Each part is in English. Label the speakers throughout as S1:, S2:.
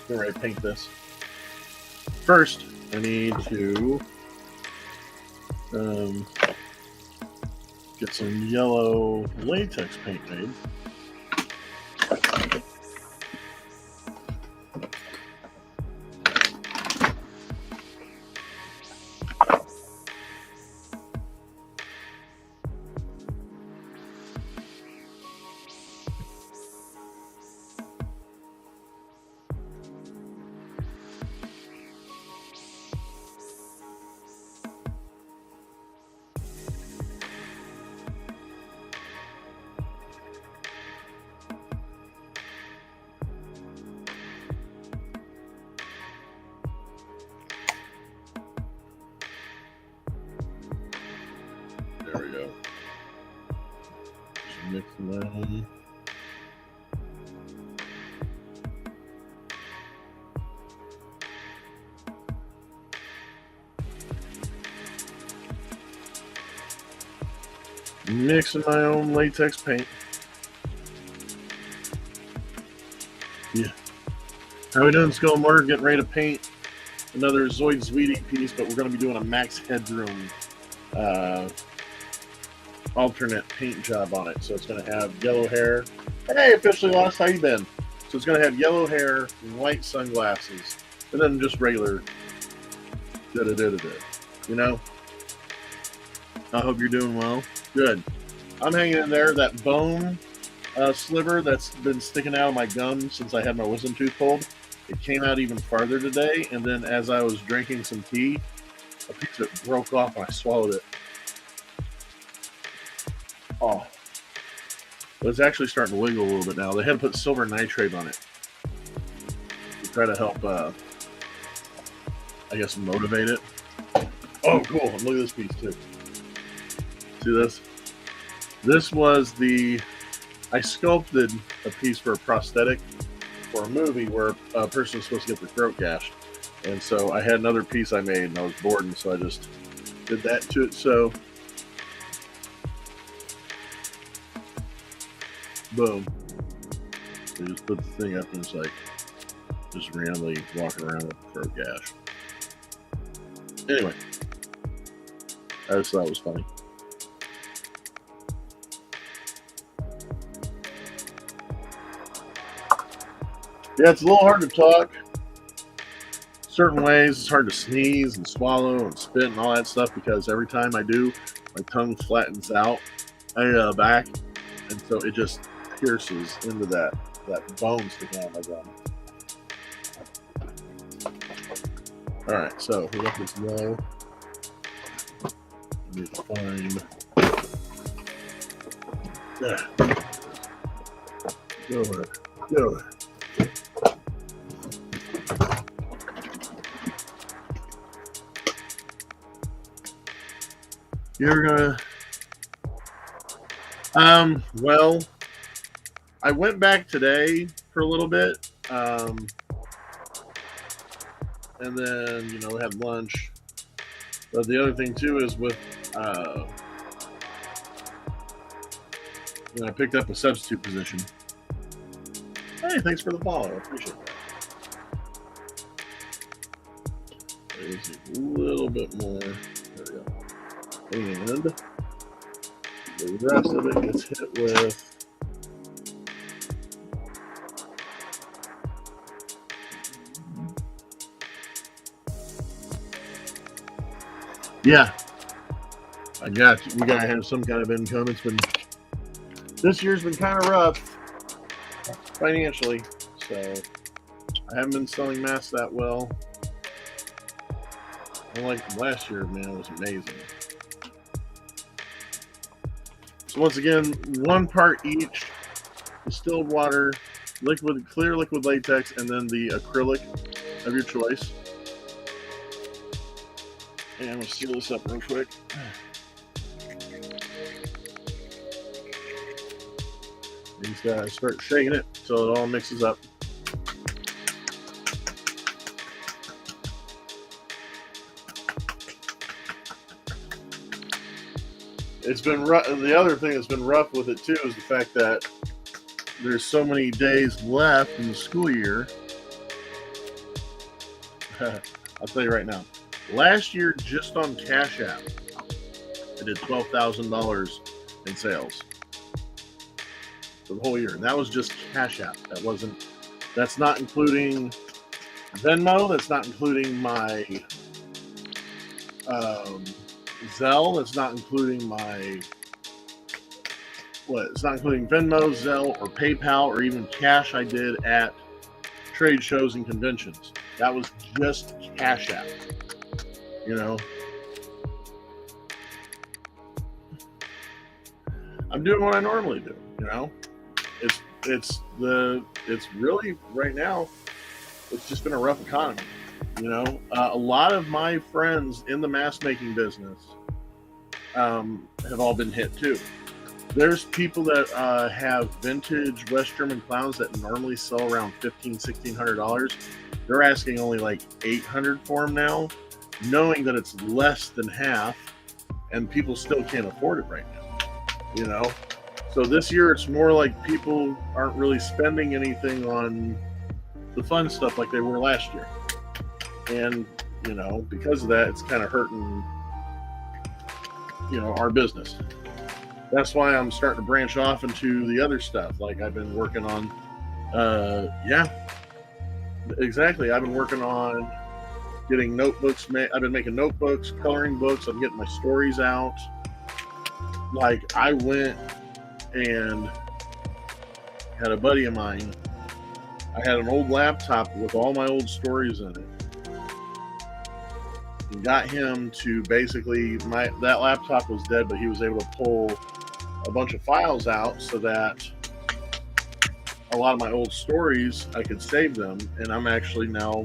S1: Get ready to paint this. First, I need to get some yellow latex paint made. There we go. Just mix that in. Mixing my own latex paint. Yeah. How we doing, Skull Mortar? Getting ready to paint another Zoid Sweetie piece, but we're going to be doing a Max Headroom alternate paint job on it. So it's going to have yellow hair. Hey, officially lost. How you been? So it's going to have yellow hair, white sunglasses, and then just regular you know? I hope you're doing well. Good. I'm hanging in there. That bone sliver that's been sticking out of my gum since I had my wisdom tooth pulled, it came out even farther today, and then as I was drinking some tea, a piece of it broke off and I swallowed it. Oh. But it's actually starting to wiggle a little bit now. They had to put silver nitrate on it to try to help, I guess, motivate it. Oh, cool. Look at this piece, too. See this? This was I sculpted a piece for a prosthetic for a movie where a person was supposed to get their throat gashed. And so I had another piece I made, and I was bored, and so I just did that to it. So, boom. I just put the thing up, and it's like just randomly walking around with a throat gash. Anyway, I just thought it was funny. Yeah, it's a little hard to talk. Certain ways, it's hard to sneeze and swallow and spit and all that stuff because every time I do, my tongue flattens out back, and so it just pierces into that bone sticking out of my gum. All right, so we got this low. We need to find. Yeah. Go ahead. Go ahead. You're gonna. Well, I went back today for a little bit, and then we had lunch. But the other thing too is with I picked up a substitute position. Hey, thanks for the follow. I appreciate that. There's a little bit more. There we go. And the rest of it gets hit with I got you. We gotta have some kind of income. This year's been kind of rough financially, so I haven't been selling masks that well. Unlike last year, man, it was amazing. So once again, 1 part each, distilled water, clear liquid latex, and then the acrylic of your choice. And I'm going to seal this up real quick. You just got to start shaking it so it all mixes up. It's been rough. The other thing that's been rough with it too is the fact that there's so many days left in the school year I'll tell you right now. Last year, just on Cash App, I did $12,000 in sales for the whole year. And that was just Cash App. That's not including Venmo. That's not including my Zelle. That's not including it's not including Venmo, Zelle, or PayPal, or even cash I did at trade shows and conventions. That was just Cash App. You know, I'm doing what I normally do. You know, it's really right now. It's just been a rough economy. You know, a lot of my friends in the mask making business have all been hit too. There's people that have vintage West German clowns that normally sell around $1,500-$1,600. They're asking only like $800 for them now, knowing that it's less than half, and people still can't afford it right now. You know, so this year it's more like people aren't really spending anything on the fun stuff like they were last year, and you know, because of that, it's kind of hurting, you know, our business. That's why I'm starting to branch off into the other stuff. Like I've been working on, exactly. I've been working on getting notebooks. I've been making notebooks, coloring books. I'm getting my stories out. Like I went and had a buddy of mine. I had an old laptop with all my old stories in it. And got him to basically, that laptop was dead, but he was able to pull a bunch of files out so that a lot of my old stories, I could save them, and I'm actually now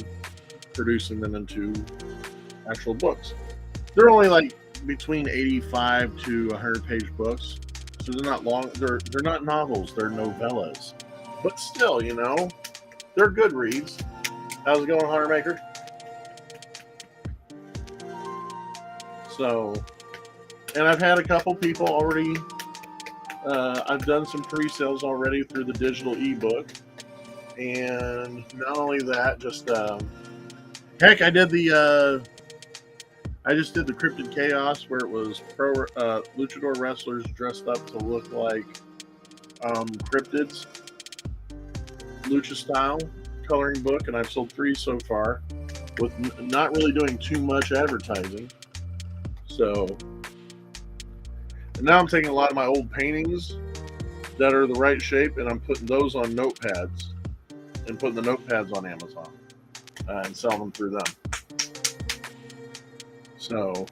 S1: producing them into actual books. They're only like between 85 to 100 page books, so they're not long. They're not novels, they're novellas, but still, you know, they're good reads. How's it going, Hunter Maker? So, and I've had a couple people already. I've done some pre-sales already through the digital ebook, and not only that, just heck, I just did the Cryptid Chaos where it was luchador wrestlers dressed up to look like cryptids, lucha style coloring book, and I've sold 3 so far, with not really doing too much advertising. So. And now I'm taking a lot of my old paintings that are the right shape, and I'm putting those on notepads and putting the notepads on Amazon and selling them through them. So,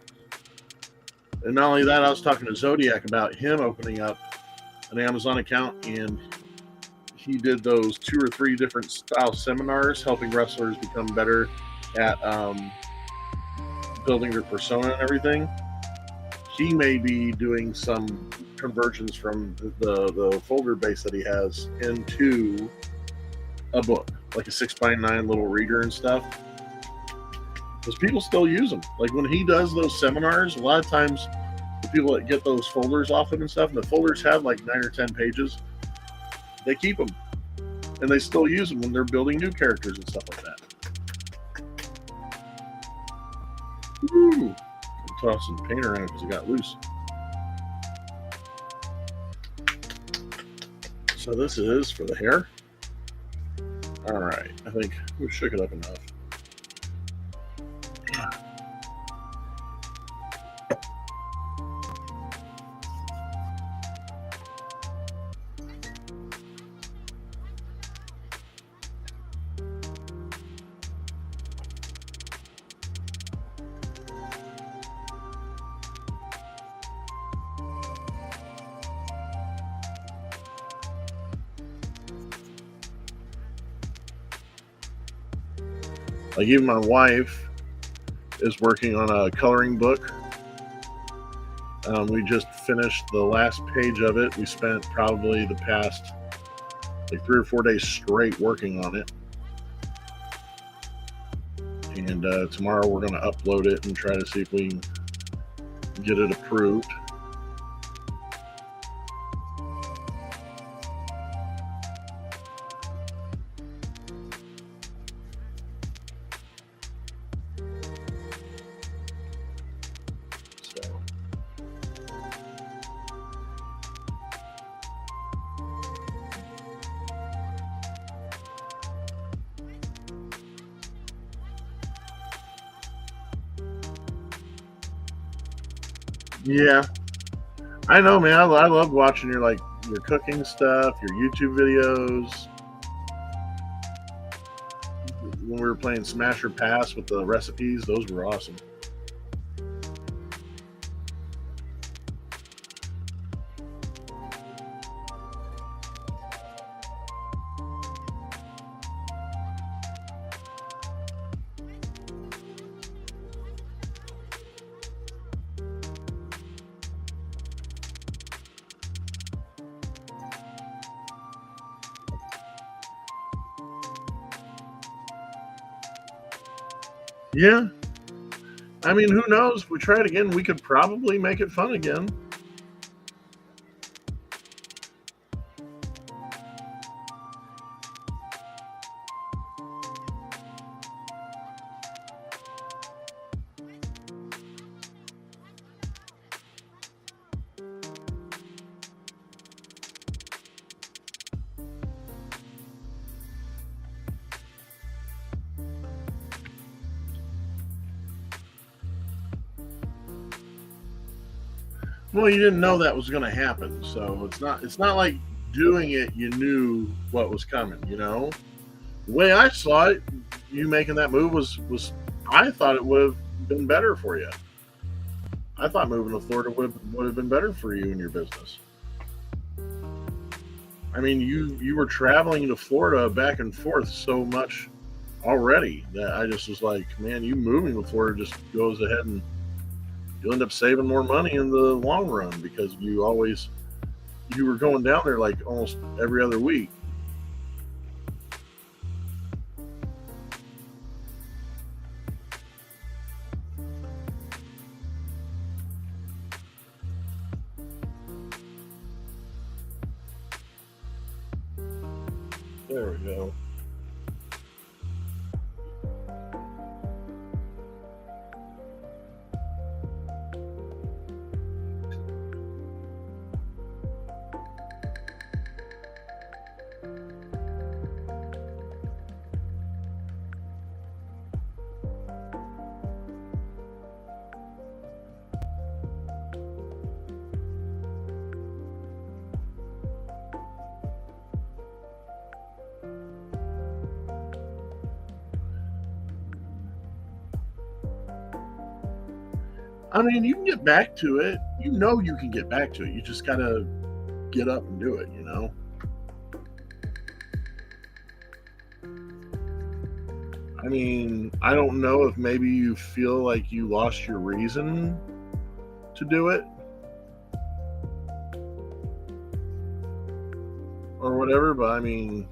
S1: and not only that, I was talking to Zodiac about him opening up an Amazon account, and he did those 2 or 3 different style seminars helping wrestlers become better at building their persona and everything. He may be doing some conversions from the folder base that he has into a book, like a 6x9 little reader and stuff. Because people still use them. Like when he does those seminars, a lot of times the people that get those folders off him and stuff, and the folders have like 9 or 10 pages, they keep them. And they still use them when they're building new characters and stuff like that. Woo! Toss some paint around because it got loose. So this is for the hair. All right, I think we shook it up enough. Like even my wife is working on a coloring book. We just finished the last page of it. We spent probably the past like 3 or 4 days straight working on it. And tomorrow we're going to upload it and try to see if we can get it approved. Yeah, I know, man. I love watching your cooking stuff, your YouTube videos. When we were playing Smash or Pass with the recipes, those were awesome. Yeah, I mean, who knows? If we try it again, we could probably make it fun again. Well, you didn't know that was going to happen, so it's not like doing it. You knew what was coming. The way I saw it, you making that move was I thought it would have been better for you. I thought moving to Florida would have been better for you and your business. I mean, you were traveling to Florida back and forth so much already that I just was like, man, you moving to Florida just goes ahead and you'll end up saving more money in the long run because you were going down there like almost every other week. There we go. I mean, you can get back to it. You can get back to it. You just gotta get up and do it. I mean, I don't know if maybe you feel like you lost your reason to do it or whatever, but I mean,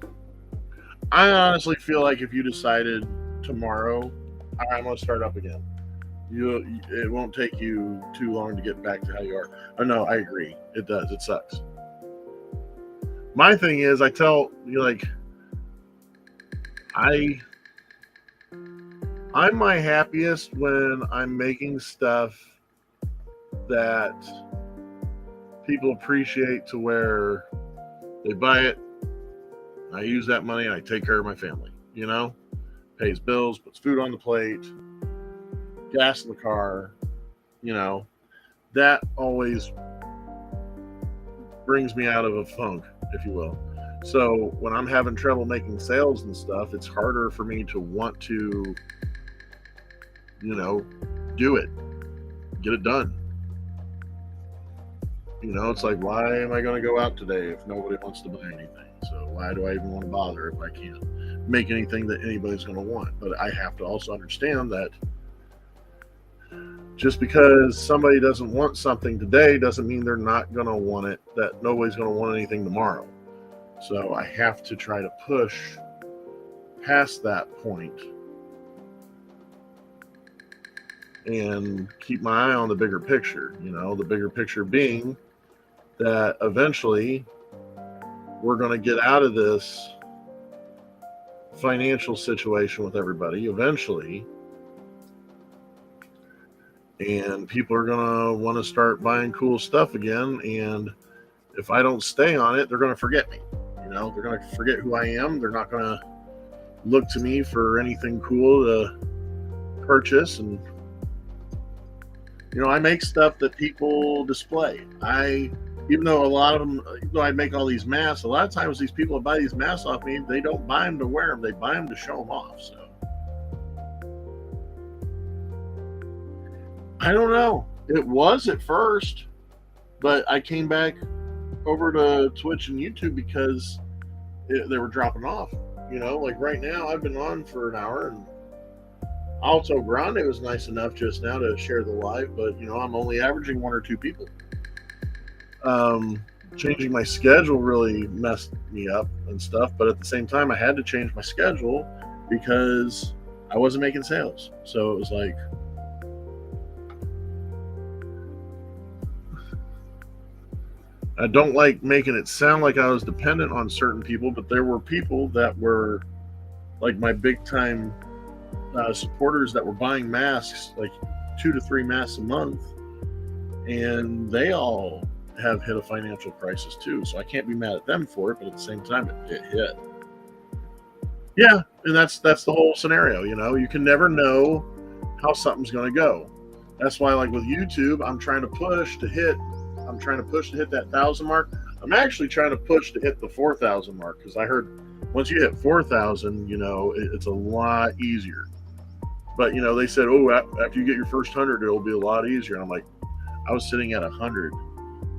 S1: I honestly feel like if you decided tomorrow, I'm gonna start up again. It won't take you too long to get back to how you are. Oh no, I agree. It does. It sucks. My thing is, I tell you like I I'm my happiest when I'm making stuff that people appreciate to where they buy it. I use that money and I take care of my family. Pays bills, puts food on the plate, gas in the car. You know, that always brings me out of a funk, if you will. So when I'm having trouble making sales and stuff, it's harder for me to want to, you know, do it, get it done. It's like, why am I going to go out today if nobody wants to buy anything? So why do I even want to bother if I can't make anything that anybody's going to want? But I have to also understand that just because somebody doesn't want something today doesn't mean they're not going to want it, that nobody's going to want anything tomorrow. So I have to try to push past that point and keep my eye on the bigger picture. The bigger picture being that eventually we're going to get out of this financial situation with everybody eventually, and people are going to want to start buying cool stuff again. And if I don't stay on it, they're going to forget me. They're going to forget who I am. They're not going to look to me for anything cool to purchase. And I make stuff that people display. Even though a lot of them, even though I make all these masks, a lot of times these people that buy these masks off me, they don't buy them to wear them. They buy them to show them off. So I don't know. It was at first, but I came back over to Twitch and YouTube because they were dropping off. Like right now, I've been on for an hour, and Alto Grande was nice enough just now to share the live, but I'm only averaging 1 or 2 people. Changing my schedule really messed me up and stuff, but at the same time, I had to change my schedule because I wasn't making sales. So it was like, I don't like making it sound like I was dependent on certain people, but there were people that were like my big time supporters that were buying masks, like 2 to 3 masks a month, and they all have hit a financial crisis too. So I can't be mad at them for it, but at the same time, it hit. Yeah, and that's the whole scenario. You can never know how something's going to go. That's why, like with YouTube, I'm trying to push to hit that 1,000 mark. I'm actually trying to push to hit the 4,000 mark because I heard once you hit 4,000, it's a lot easier. But they said, after you get your first 100, it'll be a lot easier. And I'm like, I was sitting at 100.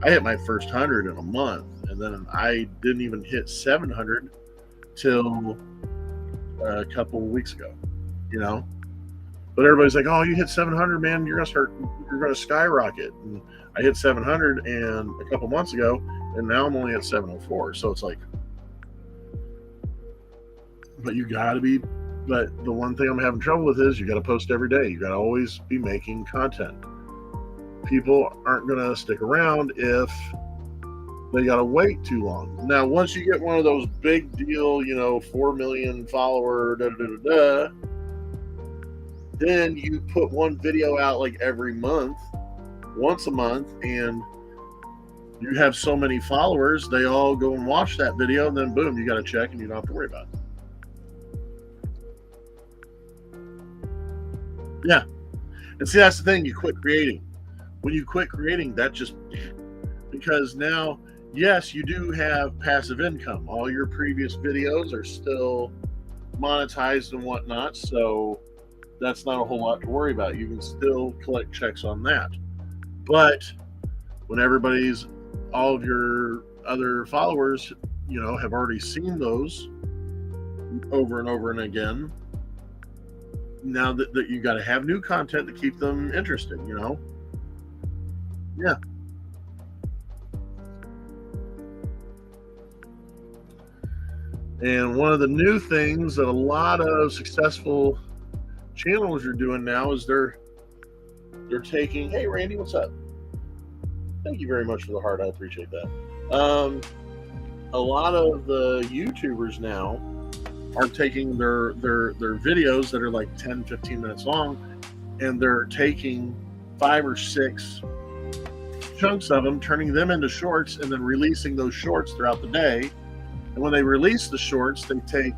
S1: I hit my first 100 in a month, and then I didn't even hit 700 till a couple of weeks ago. But everybody's like, "Oh, you hit 700, man! You're gonna skyrocket." And I hit 700 and a couple months ago, and now I'm only at 704. So it's like, but you gotta be. But the one thing I'm having trouble with is you got to post every day. You got to always be making content. People aren't gonna stick around if they got to wait too long. Now, once you get one of those big deal, 4 million follower, then you put one video out like every month, once a month, and you have so many followers, they all go and watch that video, and then boom, you got to check and you don't have to worry about it. Yeah. And see, that's the thing, you quit creating. When you quit creating, that just, because now, yes, you do have passive income. All your previous videos are still monetized and whatnot, so that's not a whole lot to worry about. You can still collect checks on that. But when all of your other followers, have already seen those over and over and again, now that you got to have new content to keep them interested, Yeah. And one of the new things that a lot of successful channels are doing now is they're taking, hey Randy, what's up? Thank you very much for the heart. I appreciate that. A lot of the YouTubers now are taking their videos that are like 10, 15 minutes long, and they're taking 5 or 6 chunks of them, turning them into shorts, and then releasing those shorts throughout the day. And when they release the shorts, they take,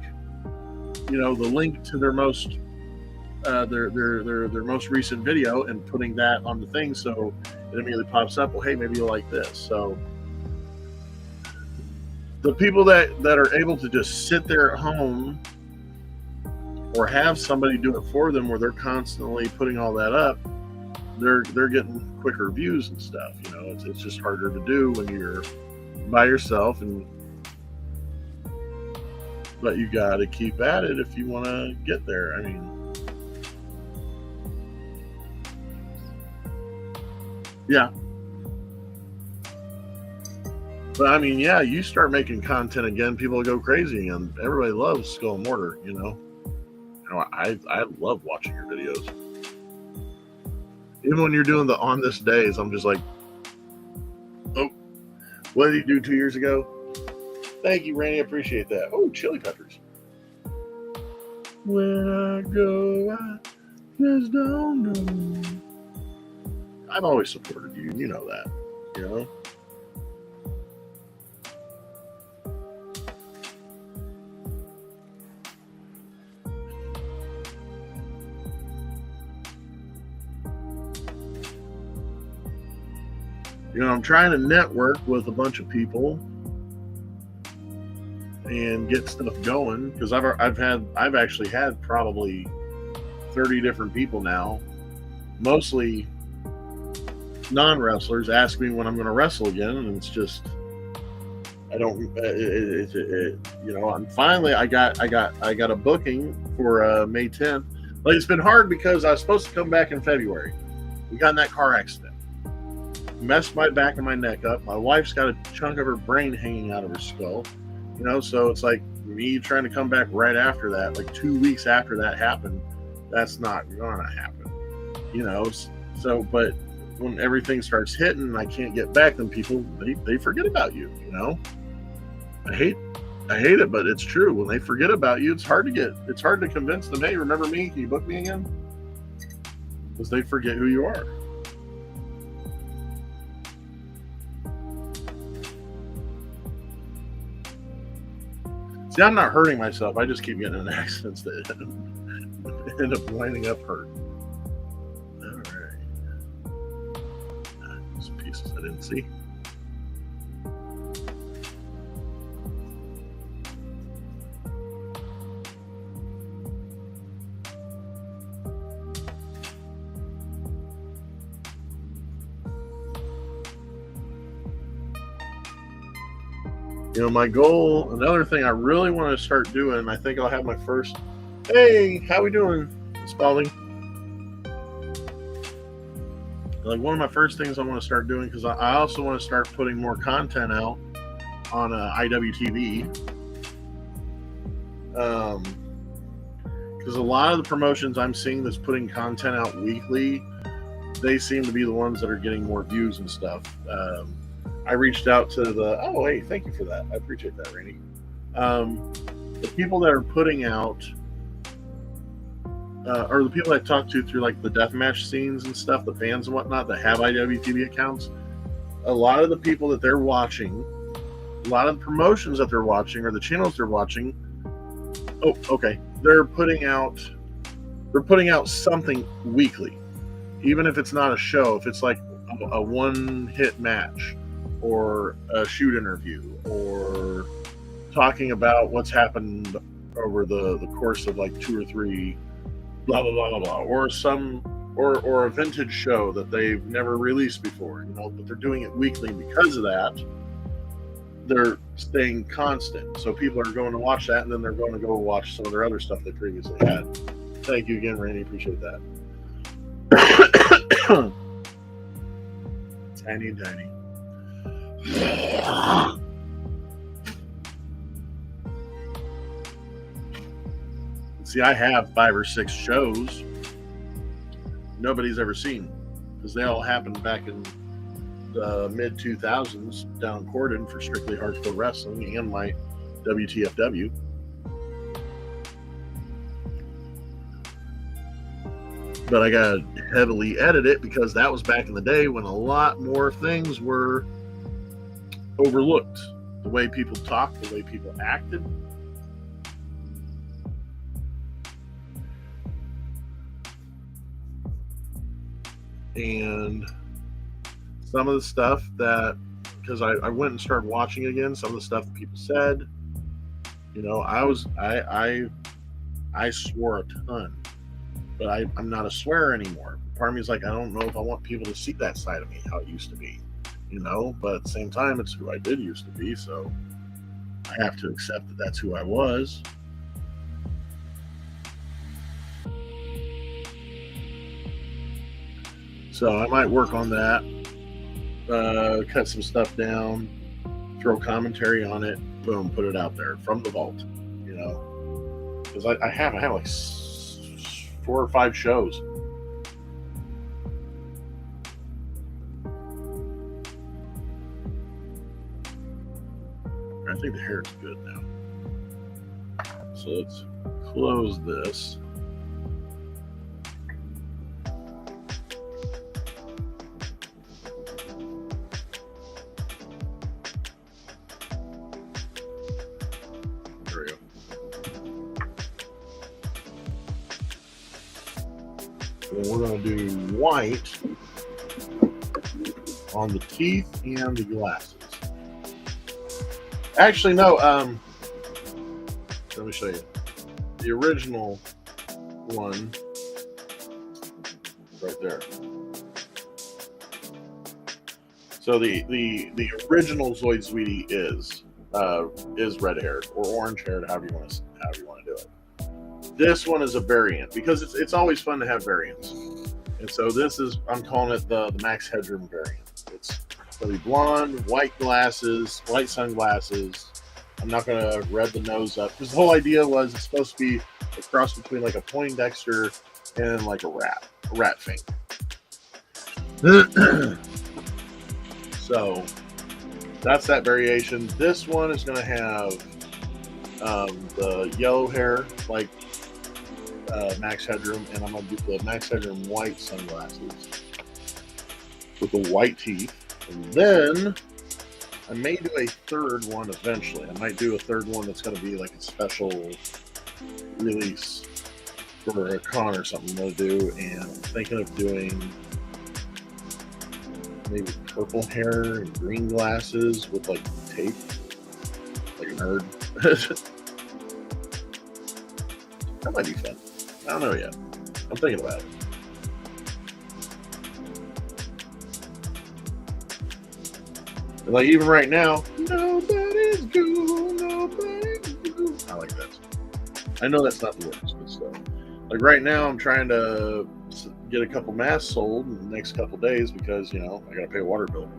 S1: the link to their most their most recent video and putting that on the thing, so it immediately pops up. Well, hey, maybe you'll like this. So the people that are able to just sit there at home or have somebody do it for them, where they're constantly putting all that up, they're getting quicker views and stuff. It's just harder to do when you're by yourself, but you got to keep at it if you want to get there. I mean, yeah. But I mean, yeah, you start making content again, people go crazy, and everybody loves Skull and Mortar. I love watching your videos. Even when you're doing the on this days, I'm just like, oh, what did he do 2 years ago? Thank you, Randy. I appreciate that. Oh, chili peppers. When I go, I just don't know. I've always supported you. You know that. I'm trying to network with a bunch of people and get stuff going, because I've actually had probably 30 different people now, mostly non-wrestlers, ask me when I'm going to wrestle again, and it's just I don't. And finally I got a booking for May 10th. Like, it's been hard because I was supposed to come back in February. We got in that car accident, messed my back and my neck up. My wife's got a chunk of her brain hanging out of her skull. So it's like me trying to come back right after that, like 2 weeks after that happened. That's not going to happen, So, but when everything starts hitting and I can't get back, then people they forget about you. I hate it, but it's true. When they forget about you, it's hard to convince them, hey, remember me? Can you book me again? Because they forget who you are. See, I'm not hurting myself. I just keep getting in accidents that end up winding up hurt. All right. Some pieces I didn't see. My goal, another thing I really want to start doing, and I think I'll have my first, hey, how we doing, Spalding? Like, one of my first things I want to start doing, because I also want to start putting more content out on IWTV. Because a lot of the promotions I'm seeing that's putting content out weekly, they seem to be the ones that are getting more views and stuff. I reached out to hey, thank you for that. I appreciate that, Rainey. The people that are putting out, or the people I talk to through like the deathmatch scenes and stuff, the fans and whatnot that have IWTV accounts, a lot of the people that they're watching, a lot of the promotions that they're watching or the channels they're watching, they're putting out something weekly, even if it's not a show, if it's like a one-hit match, or a shoot interview, or talking about what's happened over the course of like 2 or 3 blah blah blah blah blah, or a vintage show that they've never released before, but they're doing it weekly. Because of that, they're staying constant, so people are going to watch that, and then they're going to go watch some of their other stuff they previously had. Thank you again, Randy, appreciate that. Tiny. See, I have 5 or 6 shows nobody's ever seen, because they all happened back in the mid-2000s down in Corden for Strictly Hardcore Wrestling and my WTFW. But I got to heavily edit it, because that was back in the day when a lot more things were overlooked. The way people talked, the way people acted. And some of the stuff that, because I went and started watching again, some of the stuff that people said, I swore a ton, but I'm not a swearer anymore. Part of me is like, I don't know if I want people to see that side of me, how it used to be. But at the same time, it's who I did used to be, so I have to accept that that's who I was. So I might work on that, cut some stuff down, throw commentary on it, boom, put it out there from the vault, because I have like 4 or 5 shows. I think the hair is good now. So let's close this. There we go. And we're going to do white on the teeth and the glasses. Actually, no. Let me show you. The original one, right there. So the original Zoid Sweetie is red haired or orange haired, however you want to do it. This one is a variant because it's always fun to have variants. And so this is, I'm calling it the Max Headroom variant. It's going to be blonde, white glasses, white sunglasses. I'm not going to red the nose up because the whole idea was it's supposed to be a cross between like a Poindexter and like a rat fang. So that's that variation. This one is going to have the yellow hair like Max Headroom, and I'm going to do the Max Headroom white sunglasses with the white teeth. And then I may do a third one eventually. I might do a third one that's going to be like a special release for a con or something I'm going to do. And I'm thinking of doing maybe purple hair and green glasses with like tape, like a nerd. That might be fun. I don't know yet. I'm thinking about it. And like even right now, nobody's cool, nobody's cool. I like that. I know that's not the words, but still. Like right now, I'm trying to get a couple masks sold in the next couple days because I gotta pay a water bill.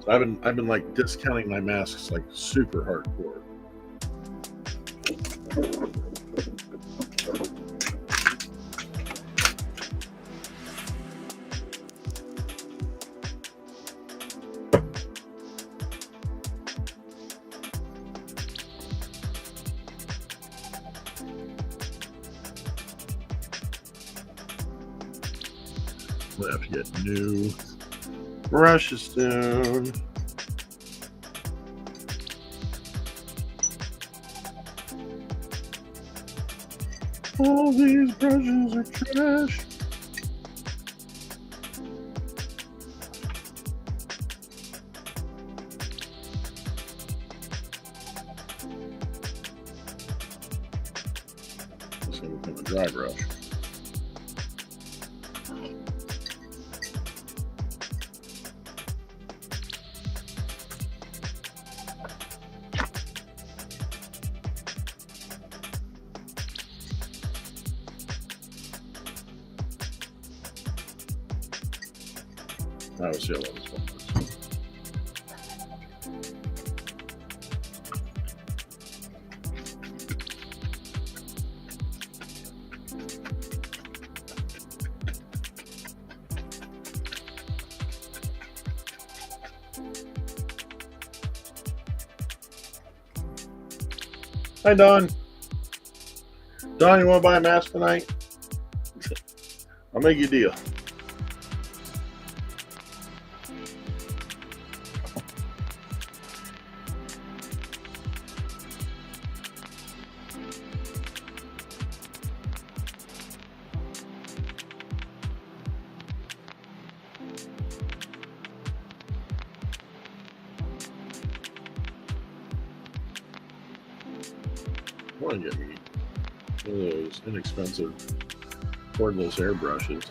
S1: So I've been like discounting my masks like super hardcore. We'll have to get new brushes soon. All these brushes are trash. This will become a dry brush. I will see how well this one works. Hi, Don. Don, you want to buy a mask tonight? I'll make you a deal. I want to get me one of those inexpensive cordless airbrushes.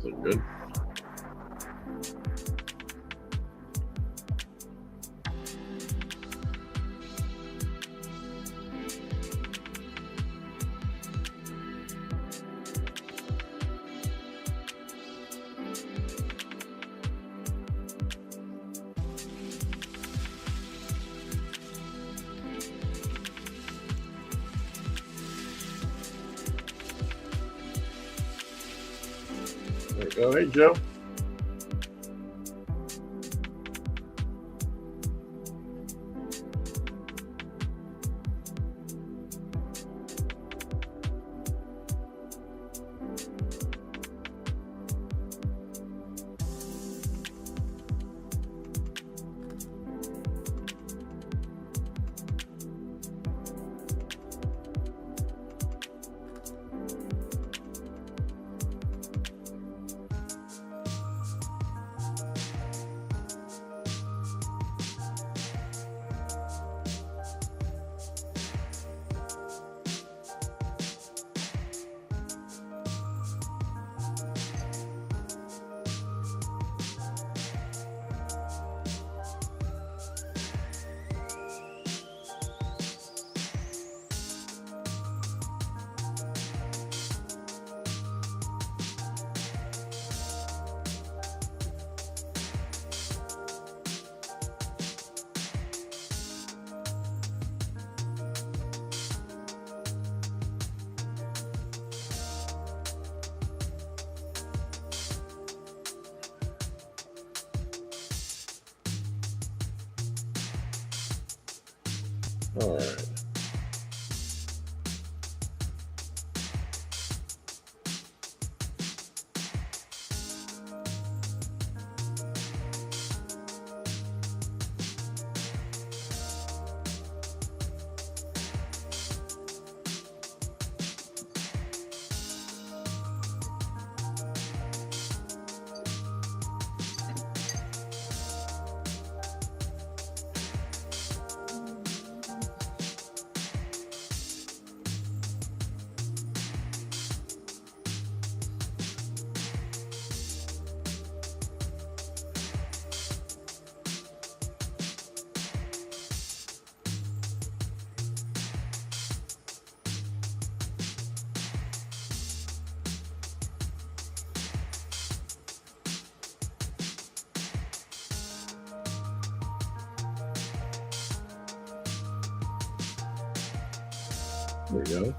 S1: Look good. All right, Joe. All right. There you go.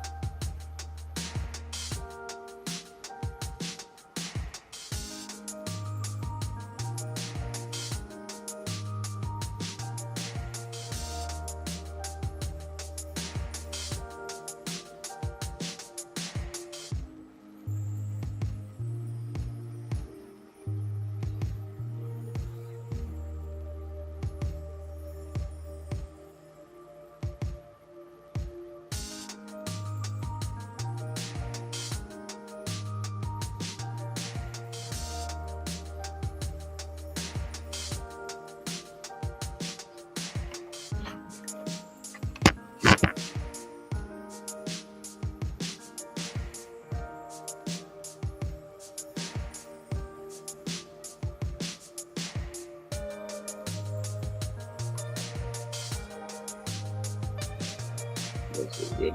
S1: That's so good.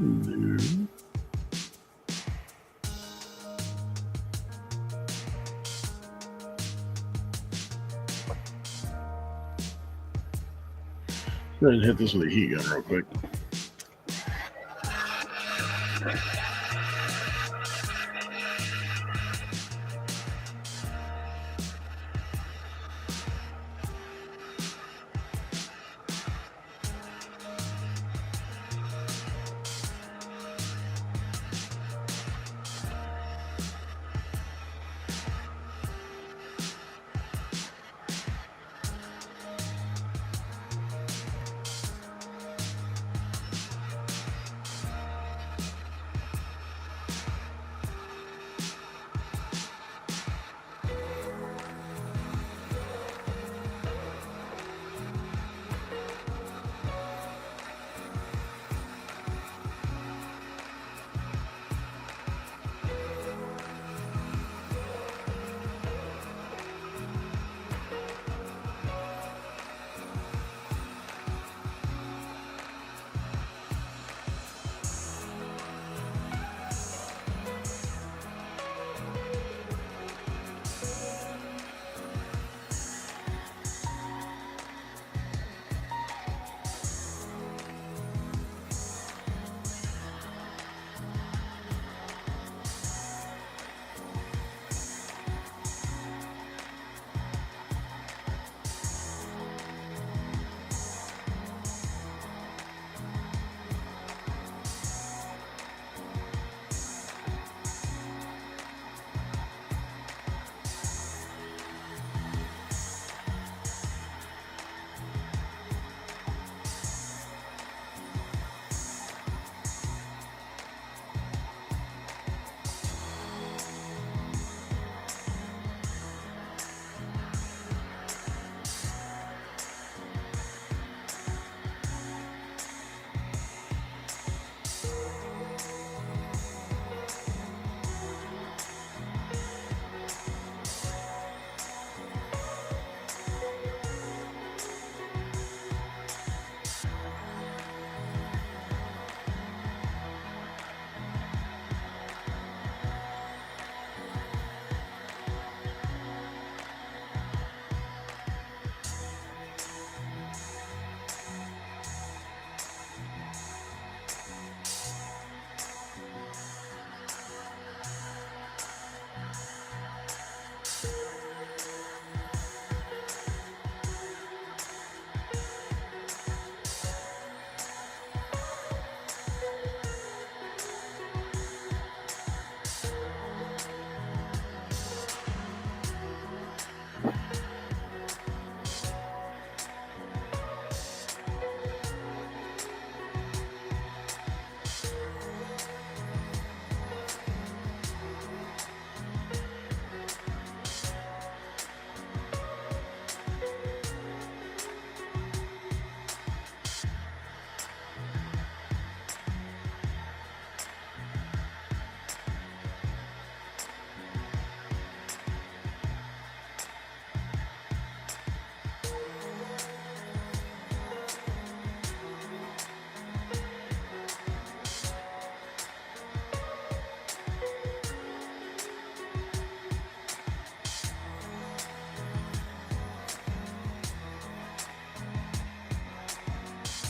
S1: No. Go ahead and hit this with a heat gun real quick.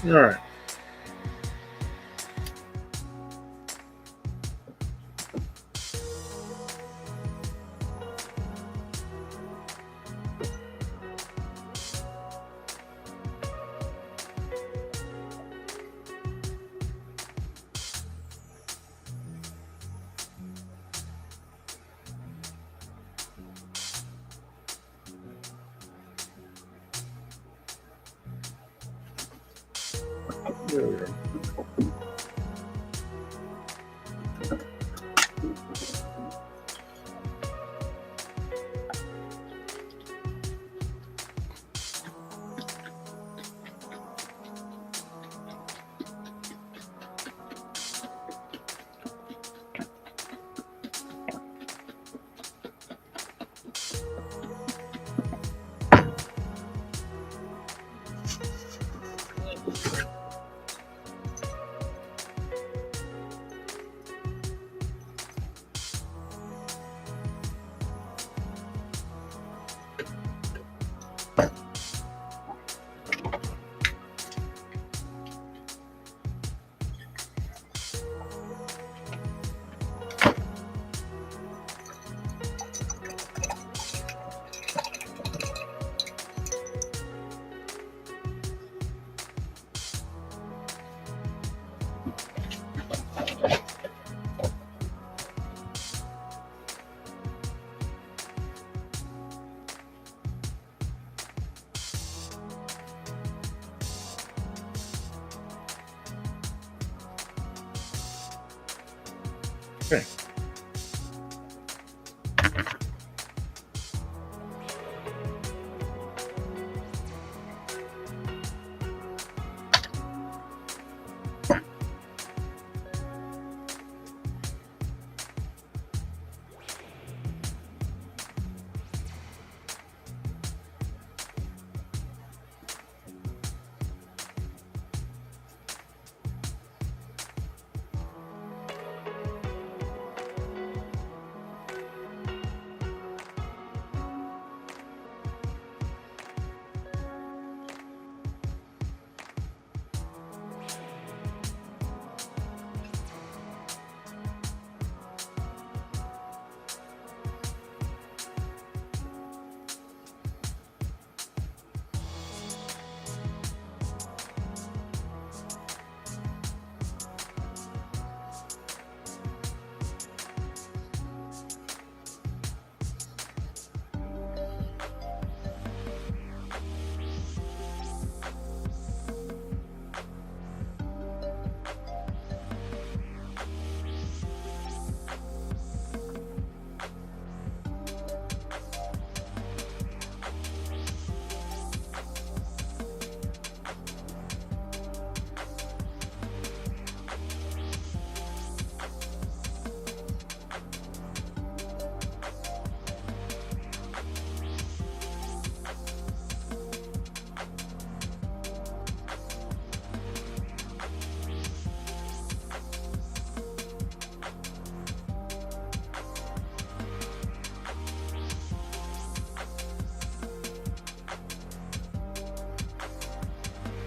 S1: All right. There we go. Okay.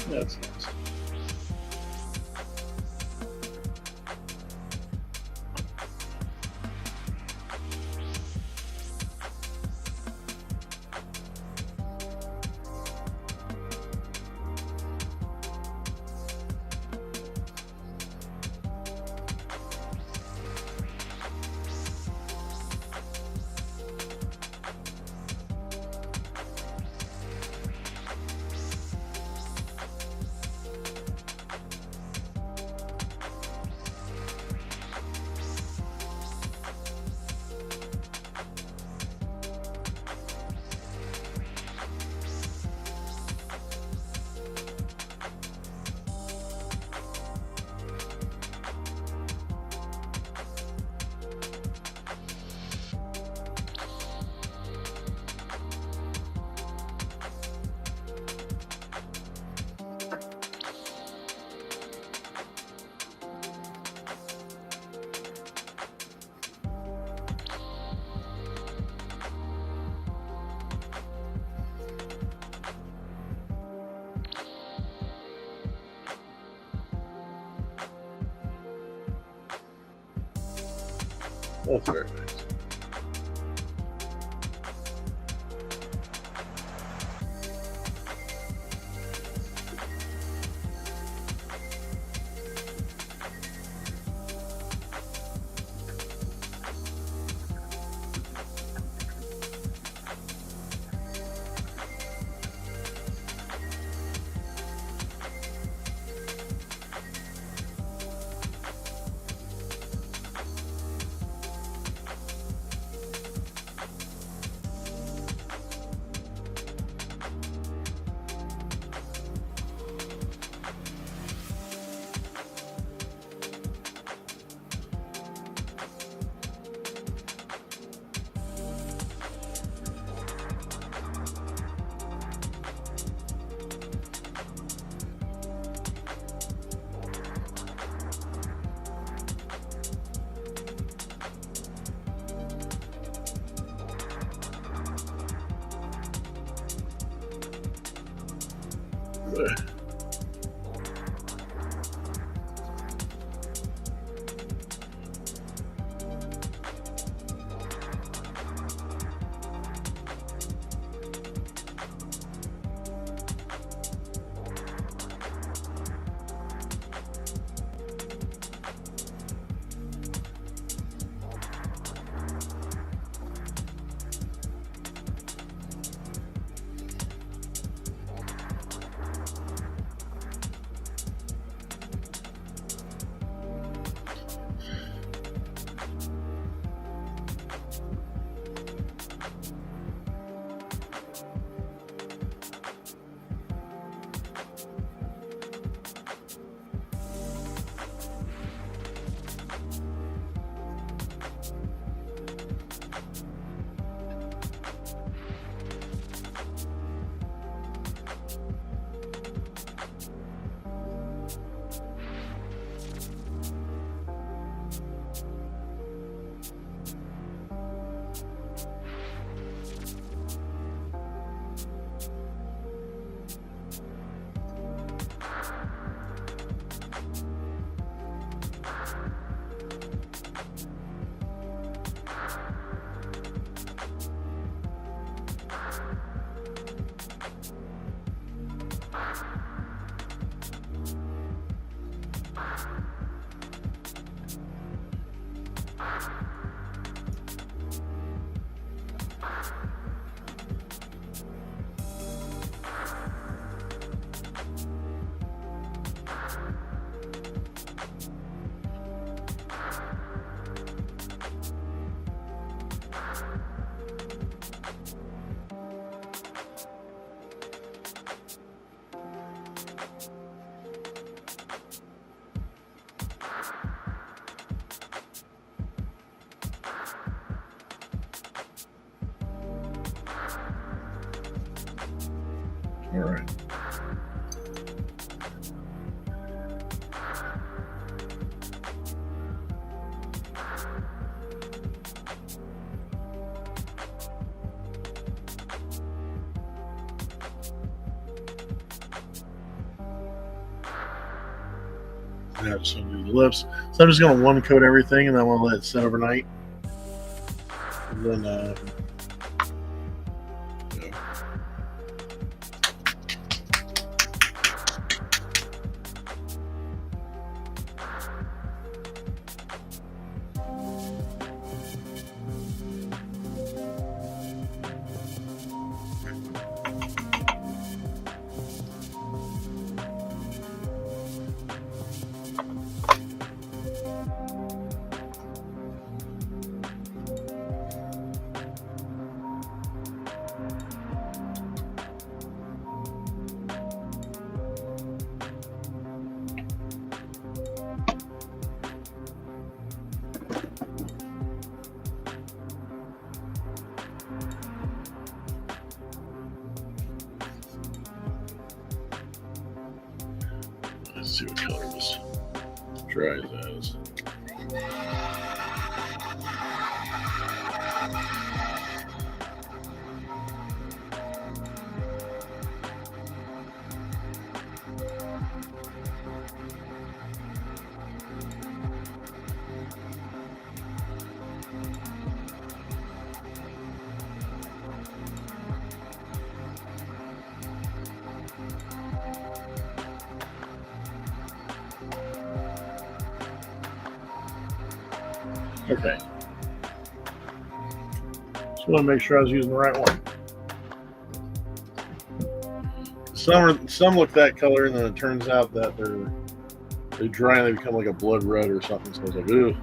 S1: That's nice. That's very nice. All right. Yeah, just gonna do the lips. So I'm just gonna one coat everything, and then I'm gonna let it sit overnight. And then, yeah. Let's see what color this dries as. Okay. Just want to make sure I was using the right one. Some look that color, and then it turns out that they dry and they become like a blood red or something. So I was like, ooh.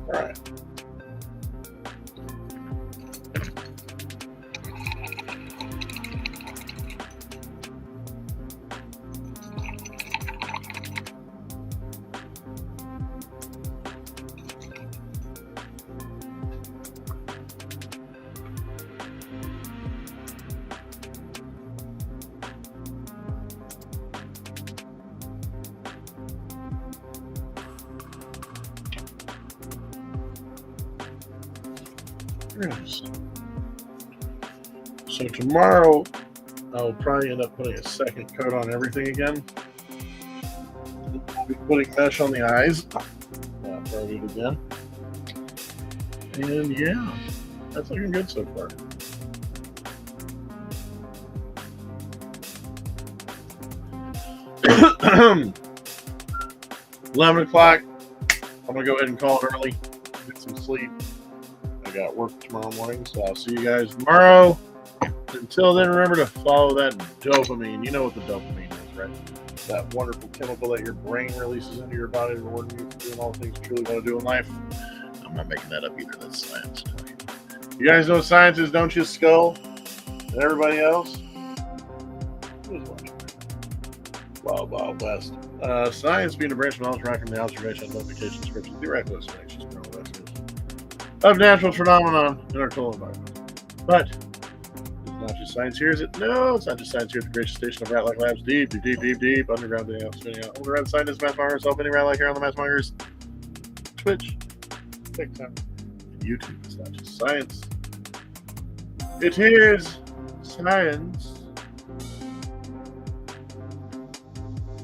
S1: All right. Yes. So tomorrow, I'll probably end up putting a second coat on everything again. I'll be putting mesh on the eyes. Probably do it again. And yeah, that's looking good so far. $11 I'm gonna go ahead and call it early. Get some sleep. I got work tomorrow morning, so I'll see you guys tomorrow. Until then, remember to follow that dopamine. You know what the dopamine is, right? That wonderful chemical that your brain releases into your body to reward you for doing all the things you truly want to do in life. I'm not making that up either. That's science. You guys know what science is, don't you, Skull? And everybody else? Who's watching? Wild, wild west. Science being a branch of knowledge derived from the observation, identification, description, theoretical explanations, of natural phenomena in our total environment. But it's not just science here, is it? No, it's not just science here at the Gracious Station of Ratlock Labs. Deep underground, spinning out. Underground scientists, Mathmongers, help any Ratlock here on the Mathmongers. Twitch, TikTok, YouTube. It's not just science. It is science.